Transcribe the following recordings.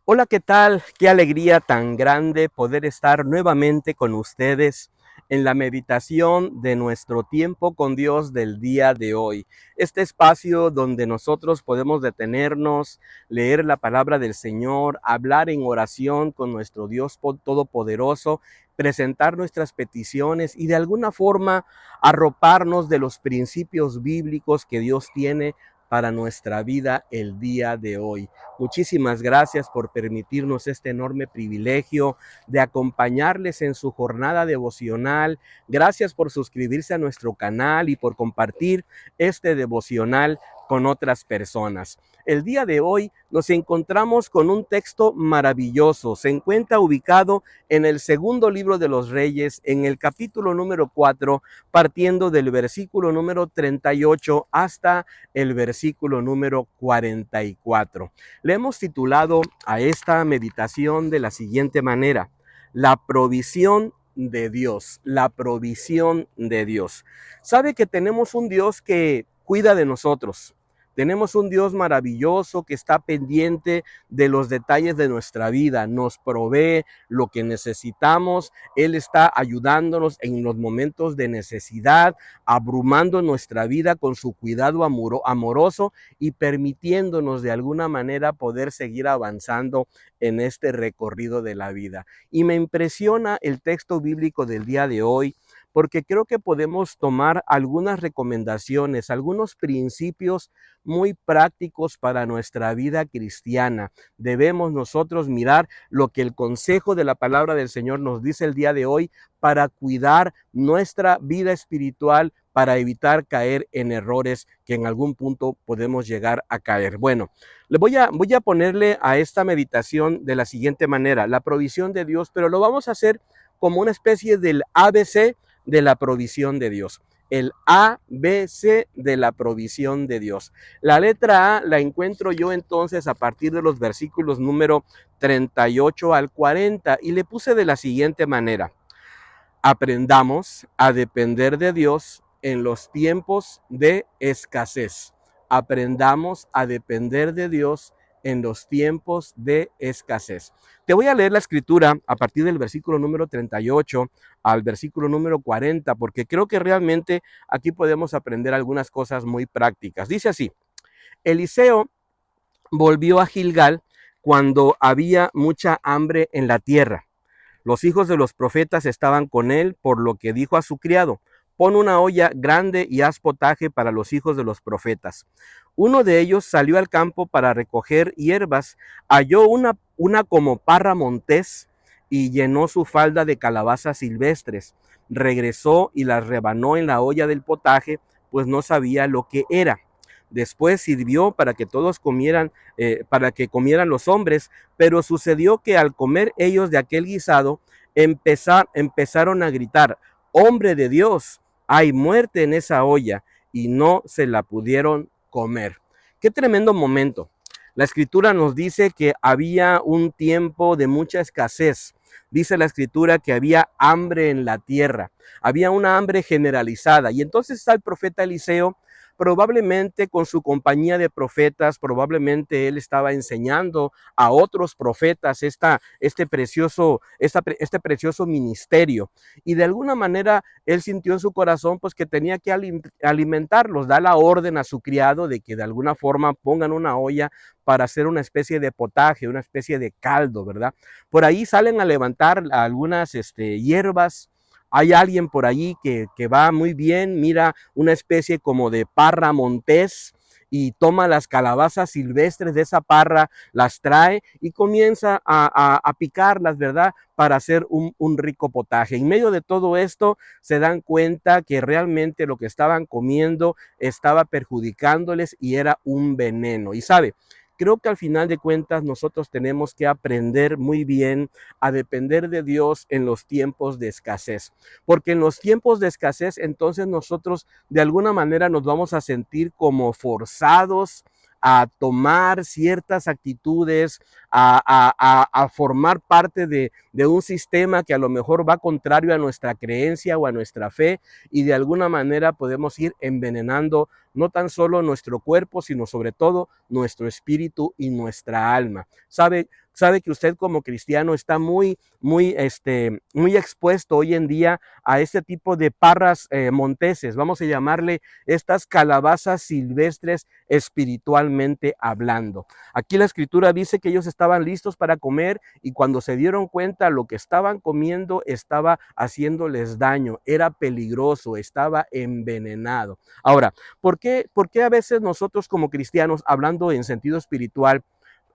Hola, ¿qué tal? Qué alegría tan grande poder estar nuevamente con ustedes en la meditación de nuestro tiempo con Dios del día de hoy. Este espacio donde nosotros podemos detenernos, leer la palabra del Señor, hablar en oración con nuestro Dios Todopoderoso, presentar nuestras peticiones y de alguna forma arroparnos de los principios bíblicos que Dios tiene para nuestra vida el día de hoy. Muchísimas gracias por permitirnos este enorme privilegio de acompañarles en su jornada devocional. Gracias por suscribirse a nuestro canal y por compartir este devocional con otras personas. El día de hoy nos encontramos con un texto maravilloso. Se encuentra ubicado en el segundo libro de los Reyes, en el capítulo número 4, partiendo del versículo número 38 hasta el versículo número 44. Le hemos titulado a esta meditación de la siguiente manera: la provisión de Dios, la provisión de Dios. Sabe que tenemos un Dios que cuida de nosotros. Tenemos un Dios maravilloso que está pendiente de los detalles de nuestra vida, nos provee lo que necesitamos. Él está ayudándonos en los momentos de necesidad, abrumando nuestra vida con su cuidado amoroso y permitiéndonos de alguna manera poder seguir avanzando en este recorrido de la vida. Y me impresiona el texto bíblico del día de hoy, porque creo que podemos tomar algunas recomendaciones, algunos principios muy prácticos para nuestra vida cristiana. Debemos nosotros mirar lo que el consejo de la palabra del Señor nos dice el día de hoy para cuidar nuestra vida espiritual, para evitar caer en errores que en algún punto podemos llegar a caer. Bueno, voy a ponerle a esta meditación de la siguiente manera: la provisión de Dios, pero lo vamos a hacer como una especie del ABC de la provisión de Dios. El ABC de la provisión de Dios. La letra A la encuentro yo entonces a partir de los versículos número 38 al 40 y le puse de la siguiente manera: aprendamos a depender de Dios en los tiempos de escasez. Aprendamos a depender de Dios en los tiempos de escasez. Te voy a leer la escritura a partir del versículo número 38 al versículo número 40, porque creo que realmente aquí podemos aprender algunas cosas muy prácticas. Dice así: Eliseo volvió a Gilgal cuando había mucha hambre en la tierra. Los hijos de los profetas estaban con él, por lo que dijo a su criado: pon una olla grande y haz potaje para los hijos de los profetas. Uno de ellos salió al campo para recoger hierbas, halló una como parra montés y llenó su falda de calabazas silvestres. Regresó y las rebanó en la olla del potaje, pues no sabía lo que era. Después sirvió para que todos comieran, para que comieran los hombres, pero sucedió que al comer ellos de aquel guisado, empezaron a gritar: hombre de Dios, hay muerte en esa olla, y no se la pudieron comer. Qué tremendo momento. La escritura nos dice que había un tiempo de mucha escasez. Dice la escritura que había hambre en la tierra, había una hambre generalizada. Y entonces está el profeta Eliseo, probablemente con su compañía de profetas, probablemente él estaba enseñando a otros profetas este precioso ministerio. Y de alguna manera él sintió en su corazón pues que tenía que alimentarlos. Da la orden a su criado de que de alguna forma pongan una olla para hacer una especie de potaje, una especie de caldo, ¿verdad? Por ahí salen a levantar algunas hierbas. Hay alguien por allí que va muy bien, mira una especie como de parra montés y toma las calabazas silvestres de esa parra, las trae y comienza a picarlas, ¿verdad? Para hacer un rico potaje. En medio de todo esto se dan cuenta que realmente lo que estaban comiendo estaba perjudicándoles y era un veneno. Y sabe, creo que al final de cuentas nosotros tenemos que aprender muy bien a depender de Dios en los tiempos de escasez, porque en los tiempos de escasez entonces nosotros de alguna manera nos vamos a sentir como forzados a tomar ciertas actitudes, a formar parte de un sistema que a lo mejor va contrario a nuestra creencia o a nuestra fe, y de alguna manera podemos ir envenenando no tan solo nuestro cuerpo, sino sobre todo nuestro espíritu y nuestra alma. Sabe que usted como cristiano está muy expuesto hoy en día a este tipo de parras monteses, vamos a llamarle estas calabazas silvestres espiritualmente hablando. Aquí la escritura dice que ellos estaban listos para comer, y cuando se dieron cuenta lo que estaban comiendo estaba haciéndoles daño, era peligroso, estaba envenenado. Ahora, ¿por qué a veces nosotros como cristianos, hablando en sentido espiritual,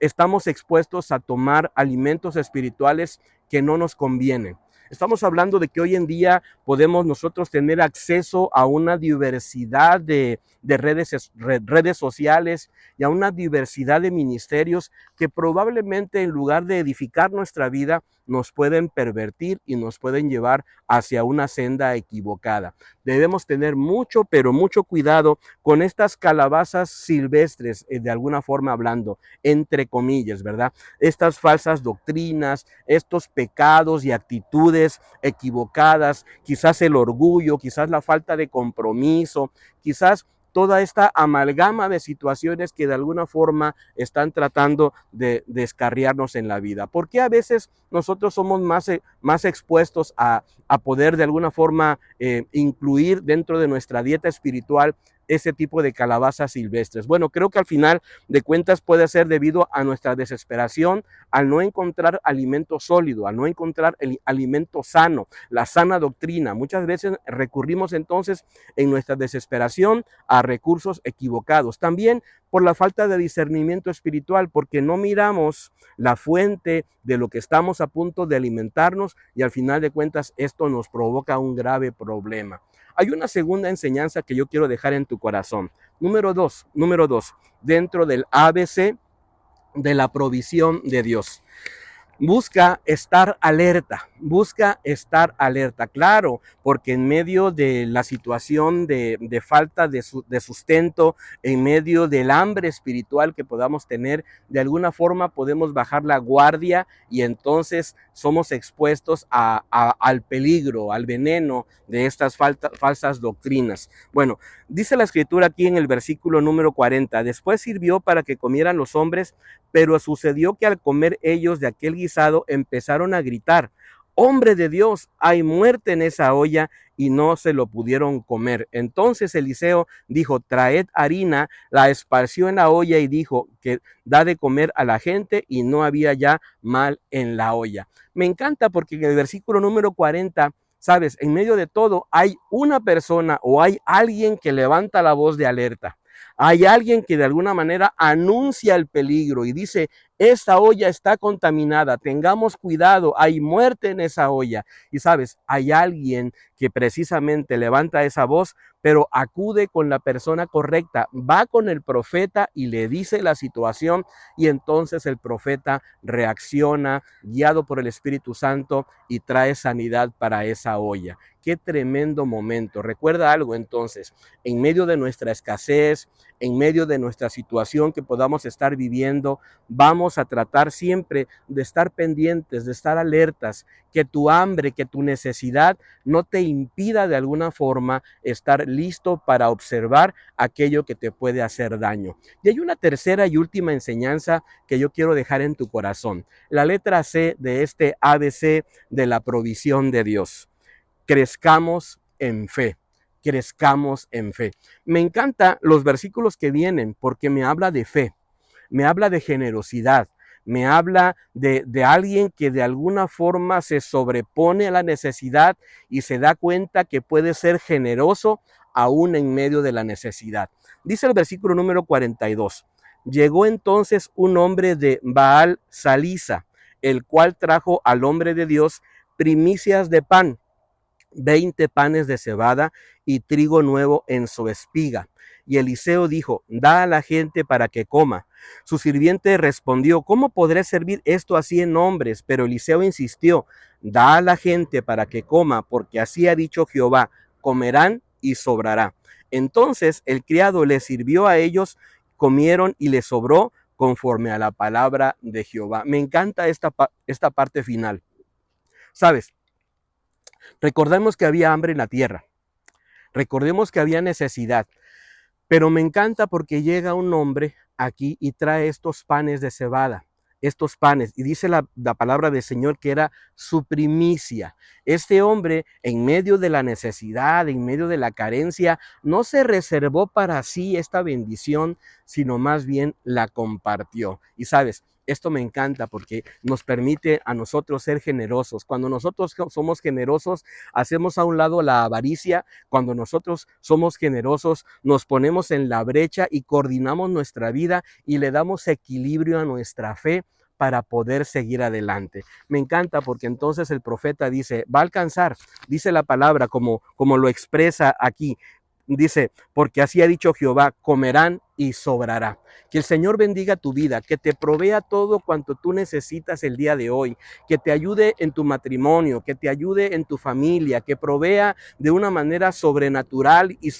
estamos expuestos a tomar alimentos espirituales que no nos convienen? Estamos hablando de que hoy en día podemos nosotros tener acceso a una diversidad de redes sociales y a una diversidad de ministerios que probablemente, en lugar de edificar nuestra vida, nos pueden pervertir y nos pueden llevar hacia una senda equivocada. Debemos tener mucho, pero mucho cuidado con estas calabazas silvestres, de alguna forma hablando, entre comillas, ¿verdad? Estas falsas doctrinas, estos pecados y actitudes equivocadas, quizás el orgullo, quizás la falta de compromiso, quizás toda esta amalgama de situaciones que de alguna forma están tratando de descarriarnos en la vida. ¿Por qué a veces nosotros somos más expuestos a poder de alguna forma incluir dentro de nuestra dieta espiritual ese tipo de calabazas silvestres? Bueno, creo que al final de cuentas puede ser debido a nuestra desesperación, al no encontrar alimento sólido, al no encontrar el alimento sano, la sana doctrina. Muchas veces recurrimos entonces en nuestra desesperación a recursos equivocados. También por la falta de discernimiento espiritual, porque no miramos la fuente de lo que estamos a punto de alimentarnos, y al final de cuentas esto nos provoca un grave problema. Hay una segunda enseñanza que yo quiero dejar en tu corazón. Número dos, dentro del ABC de la provisión de Dios. Busca estar alerta, claro, porque en medio de la situación de falta de sustento, en medio del hambre espiritual que podamos tener, de alguna forma podemos bajar la guardia, y entonces somos expuestos al peligro, al veneno de estas falsas doctrinas. Bueno, dice la escritura aquí en el versículo número 40, después sirvió para que comieran los hombres, pero sucedió que al comer ellos de aquel guisado empezaron a gritar: hombre de Dios, hay muerte en esa olla, y no se lo pudieron comer. Entonces Eliseo dijo: traed harina, la esparció en la olla y dijo que da de comer a la gente, y no había ya mal en la olla. Me encanta porque en el versículo número 40, sabes, en medio de todo hay una persona o hay alguien que levanta la voz de alerta. Hay alguien que de alguna manera anuncia el peligro y dice: esta olla está contaminada, tengamos cuidado, hay muerte en esa olla. Y sabes, hay alguien que precisamente levanta esa voz, pero acude con la persona correcta, va con el profeta y le dice la situación, y entonces el profeta reacciona guiado por el Espíritu Santo y trae sanidad para esa olla. Qué tremendo momento. Recuerda algo entonces, en medio de nuestra escasez, en medio de nuestra situación que podamos estar viviendo, vamos a tratar siempre de estar pendientes, de estar alertas, que tu hambre, que tu necesidad no te impida de alguna forma estar listo para observar aquello que te puede hacer daño. Y hay una tercera y última enseñanza que yo quiero dejar en tu corazón. La letra C de este ABC de la provisión de Dios. Crezcamos en fe. Crezcamos en fe. Me encantan los versículos que vienen porque me habla de fe, me habla de generosidad, me habla de alguien que de alguna forma se sobrepone a la necesidad y se da cuenta que puede ser generoso aún en medio de la necesidad. Dice el versículo número 42. Llegó entonces un hombre de Baal Salisa, el cual trajo al hombre de Dios primicias de pan, 20 panes de cebada y trigo nuevo en su espiga. Y Eliseo dijo: da a la gente para que coma. Su sirviente respondió: ¿cómo podré servir esto a 100 hombres? Pero Eliseo insistió: da a la gente para que coma, porque así ha dicho Jehová: comerán y sobrará. Entonces el criado les sirvió a ellos, comieron y les sobró, conforme a la palabra de Jehová. Me encanta esta parte final. ¿Sabes? Recordemos que había hambre en la tierra. Recordemos que había necesidad. Pero me encanta porque llega un hombre aquí y trae estos panes de cebada, estos panes, y dice la palabra del Señor que era su primicia. Este hombre, en medio de la necesidad, en medio de la carencia, no se reservó para sí esta bendición, sino más bien la compartió. Y sabes, esto me encanta porque nos permite a nosotros ser generosos. Cuando nosotros somos generosos, hacemos a un lado la avaricia. Cuando nosotros somos generosos, nos ponemos en la brecha y coordinamos nuestra vida y le damos equilibrio a nuestra fe para poder seguir adelante. Me encanta porque entonces el profeta dice, va a alcanzar, dice la palabra como lo expresa aquí. Dice, porque así ha dicho Jehová, comerán y sobrará. Que el Señor bendiga tu vida, que te provea todo cuanto tú necesitas el día de hoy, que te ayude en tu matrimonio, que te ayude en tu familia, que provea de una manera sobrenatural y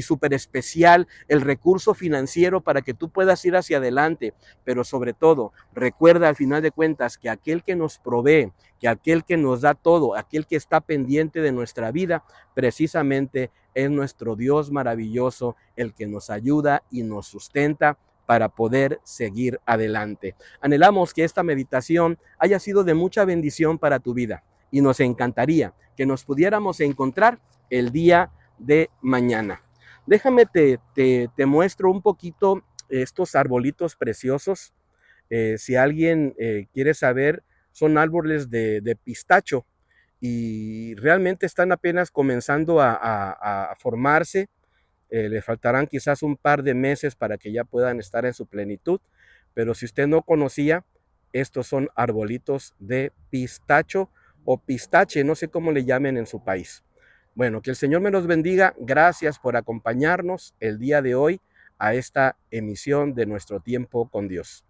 súper especial el recurso financiero para que tú puedas ir hacia adelante. Pero sobre todo, recuerda al final de cuentas que aquel que nos provee, que aquel que nos da todo, aquel que está pendiente de nuestra vida, precisamente es nuestro Dios maravilloso, el que nos ayuda y nos sustenta para poder seguir adelante. Anhelamos que esta meditación haya sido de mucha bendición para tu vida y nos encantaría que nos pudiéramos encontrar el día de mañana. Déjame te muestro un poquito estos arbolitos preciosos. Si alguien quiere saber, son árboles de pistacho y realmente están apenas comenzando a formarse. Le faltarán quizás un par de meses para que ya puedan estar en su plenitud, pero si usted no conocía, estos son arbolitos de pistacho o pistache, no sé cómo le llamen en su país. Bueno, que el Señor me los bendiga. Gracias por acompañarnos el día de hoy a esta emisión de Nuestro Tiempo con Dios.